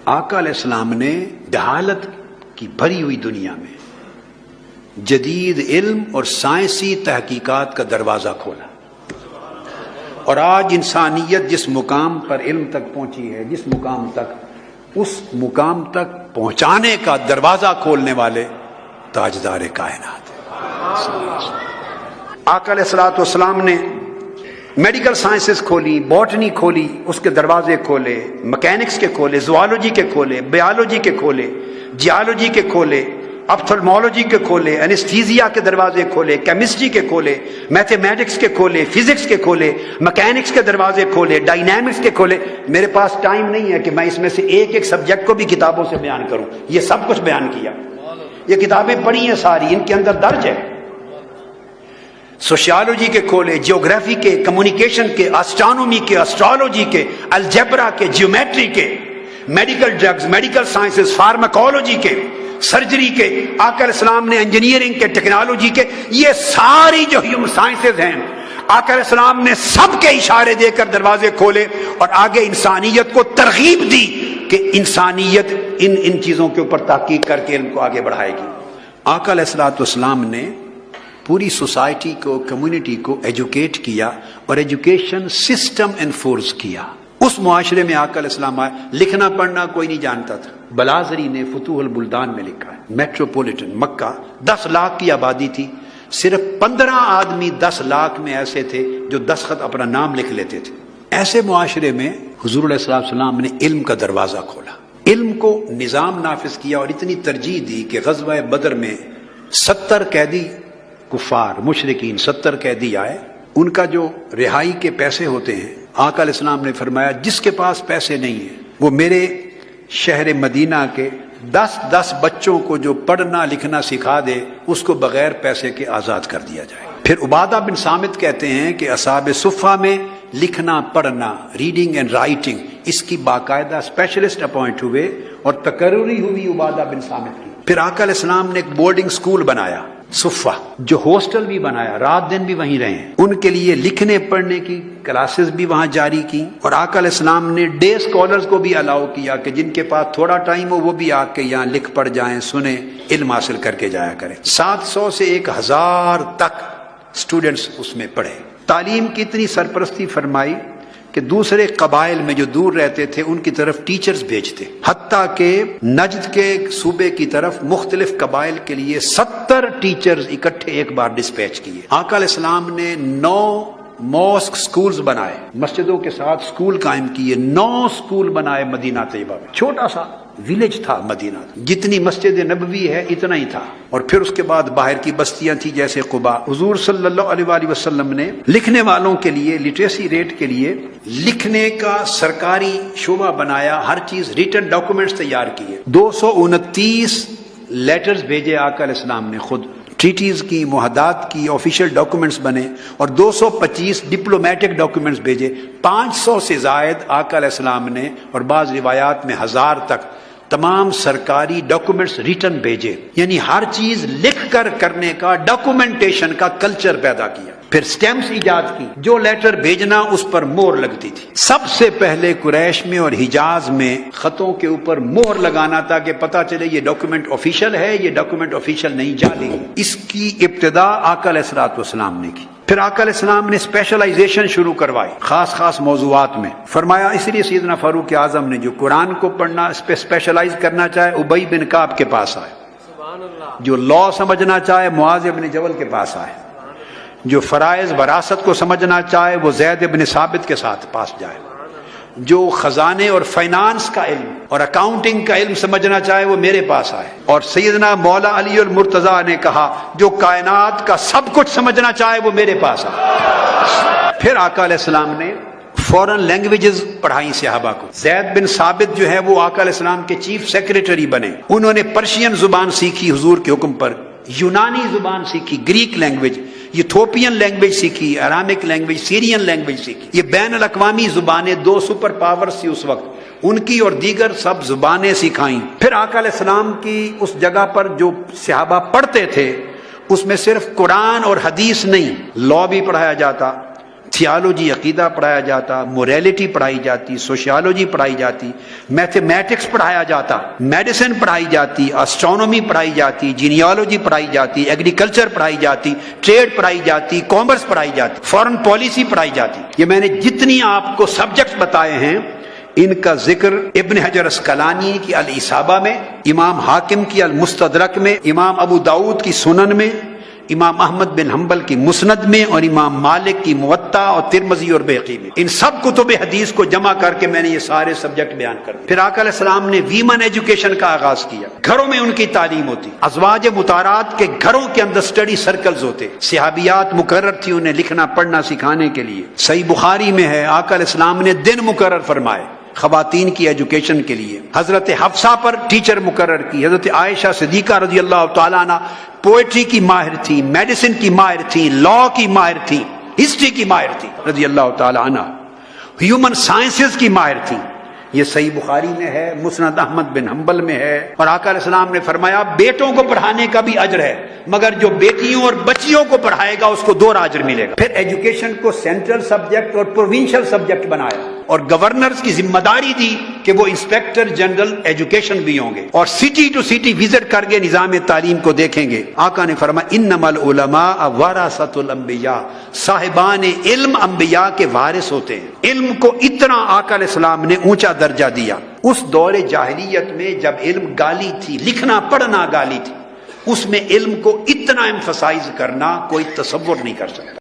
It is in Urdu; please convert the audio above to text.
آقا علیہ السلام نے جہالت کی بھری ہوئی دنیا میں جدید علم اور سائنسی تحقیقات کا دروازہ کھولا، اور آج انسانیت جس مقام پر علم تک پہنچی ہے، جس مقام تک، اس مقام تک پہنچانے کا دروازہ کھولنے والے تاجدار کائنات ہیں۔ آقا علیہ السلام نے میڈیکل سائنسز کھولی، باٹنی کھولی، اس کے دروازے کھولے، مکینکس کے کھولے، زوالوجی کے کھولے، بیالوجی کے کھولے، جیالوجی کے کھولے، اپتھلمولوجی کے کھولے، انیستھیزیا کے دروازے کھولے، کیمسٹری کے کھولے، میتھمیٹکس کے کھولے، فزکس کے کھولے، مکینکس کے دروازے کھولے، ڈائنامکس کے کھولے۔ میرے پاس ٹائم نہیں ہے کہ میں اس میں سے ایک ایک سبجیکٹ کو بھی کتابوں سے بیان کروں، یہ سب کچھ بیان کیا، یہ کتابیں پڑھی ہیں ساری، ان کے اندر درج ہے۔ سوشیالوجی کے کھولے، جیوگرافی کے، کمیونیکیشن کے، اسٹرانومی کے، اسٹرالوجی کے، الجبرا کے، جیومیٹری کے، medical drugs, medical sciences, pharmacology کے، سرجری کے، آقا علیہ السلام نے انجینئرنگ کے، ٹیکنالوجی کے، یہ ساری جو ہیومن سائنسز ہیں، آقا علیہ السلام نے سب کے اشارے دے کر دروازے کھولے اور آگے انسانیت کو ترغیب دی کہ انسانیت ان چیزوں کے اوپر تحقیق کر کے علم کو آگے بڑھائے گی۔ آقا علیہ السلام نے پوری سوسائٹی کو، کمیونٹی کو ایجوکیٹ کیا اور ایجوکیشن سسٹم انفورس کیا۔ اس معاشرے میں آقا علیہ السلام آئے، لکھنا پڑھنا کوئی نہیں جانتا تھا۔ بلازری نے فتوح البلدان میں لکھا ہے، میٹروپولیٹن مکہ 10 لاکھ کی آبادی تھی، صرف 15 آدمی 10 لاکھ میں ایسے تھے جو دستخط اپنا نام لکھ لیتے تھے۔ ایسے معاشرے میں حضور علیہ السلام نے علم کا دروازہ کھولا، علم کو نظام نافذ کیا، اور اتنی ترجیح دی کہ غزوہ بدر میں 70 قیدی کفار مشرکین 70 قیدی آئے، ان کا جو رہائی کے پیسے ہوتے ہیں، آقا علیہ السلام نے فرمایا جس کے پاس پیسے نہیں ہیں وہ میرے شہر مدینہ کے 10 بچوں کو جو پڑھنا لکھنا سکھا دے، اس کو بغیر پیسے کے آزاد کر دیا جائے۔ پھر عبادہ بن صامت کہتے ہیں کہ اصحاب صفہ میں لکھنا پڑھنا، ریڈنگ اینڈ رائٹنگ، اس کی باقاعدہ اسپیشلسٹ اپوائنٹ ہوئے اور تقرری ہوئی عبادہ بن صامت کی۔ پھر آقا علیہ السلام نے ایک بورڈنگ سکول بنایا صفہ، جو ہاسٹل بھی بنایا، رات دن بھی وہیں رہے، ان کے لیے لکھنے پڑھنے کی کلاسز بھی وہاں جاری کی، اور آقا علیہ السلام نے ڈے اسکالرز کو بھی الاؤ کیا کہ جن کے پاس تھوڑا ٹائم ہو وہ بھی آ کے یہاں لکھ پڑھ جائیں، سنیں، علم حاصل کر کے جایا کریں۔ 700 سے 1000 تک اسٹوڈنٹس اس میں پڑھے۔ تعلیم کی اتنی سرپرستی فرمائی کہ دوسرے قبائل میں جو دور رہتے تھے ان کی طرف ٹیچرز بھیجتے، حتیٰ کہ نجد کے صوبے کی طرف مختلف قبائل کے لیے 70 ٹیچرز اکٹھے ایک بار ڈسپیچ کیے۔ آقا علیہ السلام نے 9 ماسک سکولز بنائے، مسجدوں کے ساتھ سکول قائم کیے، 9 سکول بنائے مدینہ طیبہ میں۔ چھوٹا سا ویلیج تھا مدینہ، جتنی مسجد نبوی ہے اتنا ہی تھا، اور پھر اس کے بعد باہر کی بستیاں تھیں جیسے قباء۔ حضور صلی اللہ علیہ وآلہ وسلم نے لکھنے والوں کے لیے، لٹریسی ریٹ کے لیے لکھنے کا سرکاری شعبہ بنایا، ہر چیز ریٹن ڈاکومنٹس تیار کیے۔ 229 لیٹرز بھیجے آقا علیہ السلام نے خود، ٹریٹیز کی، معاہدات کی، آفیشیل ڈاکومنٹس بنے، اور 225 ڈپلومیٹک ڈاکومنٹس بھیجے۔ 500 سے زائد آقا علیہ السلام نے، اور بعض روایات میں 1000 تک تمام سرکاری ڈاکومنٹس ریٹن بھیجے، یعنی ہر چیز لکھ کر کرنے کا، ڈاکومنٹیشن کا کلچر پیدا کیا۔ پھر سٹیمپس ایجاد کی، جو لیٹر بھیجنا اس پر مہر لگتی تھی۔ سب سے پہلے قریش میں اور حجاز میں خطوں کے اوپر مہر لگانا تھا کہ پتہ چلے یہ ڈاکومنٹ آفیشیل ہے، یہ ڈاکومنٹ آفیشیل نہیں، جعلی۔ اس کی ابتدا آقا علیہ السلام نے کی۔ پھر آقا علیہ السلام نے اسپیشلائزیشن شروع کروائی خاص موضوعات میں۔ فرمایا اس لیے سیدنا فاروق اعظم نے جو قرآن کو پڑھنا اس پہ اسپیشلائز کرنا چاہے ابی بن کعب کے پاس آئے، جو لا سمجھنا چاہے معاذ بن جبل کے پاس آئے، جو فرائض وراثت کو سمجھنا چاہے وہ زید بن ثابت کے ساتھ پاس جائے، جو خزانے اور فائنانس کا علم اور اکاؤنٹنگ کا علم سمجھنا چاہے وہ میرے پاس آئے۔ اور سیدنا مولا علی المرتضیٰ نے کہا جو کائنات کا سب کچھ سمجھنا چاہے وہ میرے پاس آئے۔ پھر آقا علیہ السلام نے فورن لینگویجز پڑھائی صحابہ کو۔ زید بن ثابت جو ہے وہ آقا علیہ السلام کے چیف سیکریٹری بنے، انہوں نے پرشین زبان سیکھی حضور کے حکم پر، یونانی زبان سیکھی، گریک لینگویج، یوتھوپین لینگویج سیکھی، ارامک لینگویج، سیرین لینگویج سیکھی۔ یہ بین الاقوامی زبانیں 2 سپر پاورز تھی اس وقت، ان کی اور دیگر سب زبانیں سکھائیں۔ پھر آقا علیہ السلام کی اس جگہ پر جو صحابہ پڑھتے تھے اس میں صرف قرآن اور حدیث نہیں، لا بھی پڑھایا جاتا، تھیالوجی عقیدہ پڑھایا جاتا، موریلٹی پڑھائی جاتی، سوشیالوجی پڑھائی جاتی، میتھمیٹکس پڑھایا جاتا، میڈیسن پڑھائی جاتی، اسٹرونومی پڑھائی جاتی، جینیالوجی پڑھائی جاتی، ایگریکلچر پڑھائی جاتی، ٹریڈ پڑھائی جاتی، کامرس پڑھائی جاتی، فارن پالیسی پڑھائی جاتی. یہ میں نے جتنی آپ کو سبجیکٹس بتائے ہیں ان کا ذکر ابن حجر اسقلانی کی الاصابہ میں، امام حاکم کی المستدرک میں، امام ابو داؤد کی سنن میں، امام احمد بن حنبل کی مسند میں، اور امام مالک کی موطا اور ترمذی اور بیہقی میں. ان سب کتب حدیث کو جمع کر کے میں نے یہ سارے سبجیکٹ بیان کر دیے. پھر آقا علیہ السلام نے ویمن ایجوکیشن کا آغاز کیا. گھروں میں ان کی تعلیم ہوتی، ازواج مطہرات کے گھروں کے اندر اسٹڈی سرکلز ہوتے، صحابیات مقرر تھی انہیں لکھنا پڑھنا سکھانے کے لیے. صحیح بخاری میں ہے آقا علیہ السلام نے دن مقرر فرمائے خواتین کی ایجوکیشن کے لیے. حضرت حفصہ پر ٹیچر مقرر کی. حضرت عائشہ صدیقہ رضی اللہ تعالیٰ عنہ پوئٹری کی ماہر تھی، میڈیسن کی ماہر تھی، لا کی ماہر تھی، ہسٹری کی ماہر تھی رضی اللہ تعالیٰ عنہ، ہیومن سائنسز کی ماہر تھی. یہ صحیح بخاری میں ہے، مسند احمد بن حنبل میں ہے. اور آقا علیہ السلام نے فرمایا بیٹوں کو پڑھانے کا بھی اجر ہے، مگر جو بیٹیوں اور بچیوں کو پڑھائے گا اس کو 2 اجر ملے گا. پھر ایجوکیشن کو سینٹرل سبجیکٹ اور پروونشل سبجیکٹ بنایا، اور گورنرز کی ذمہ داری دی کہ وہ انسپیکٹر جنرل ایجوکیشن بھی ہوں گے، اور سٹی ٹو سٹی وزٹ کر کے نظام تعلیم کو دیکھیں گے. آقا نے فرمایا انما العلماء ورثۃ الانبیاء، صاحبان علم انبیاء کے وارث ہوتے ہیں. علم کو اتنا آقا علیہ السلام نے اونچا درجہ دیا. اس دور جاہلیت میں جب علم گالی تھی، لکھنا پڑھنا گالی تھی، اس میں علم کو اتنا ایمفسائز کرنا کوئی تصور نہیں کر سکتا.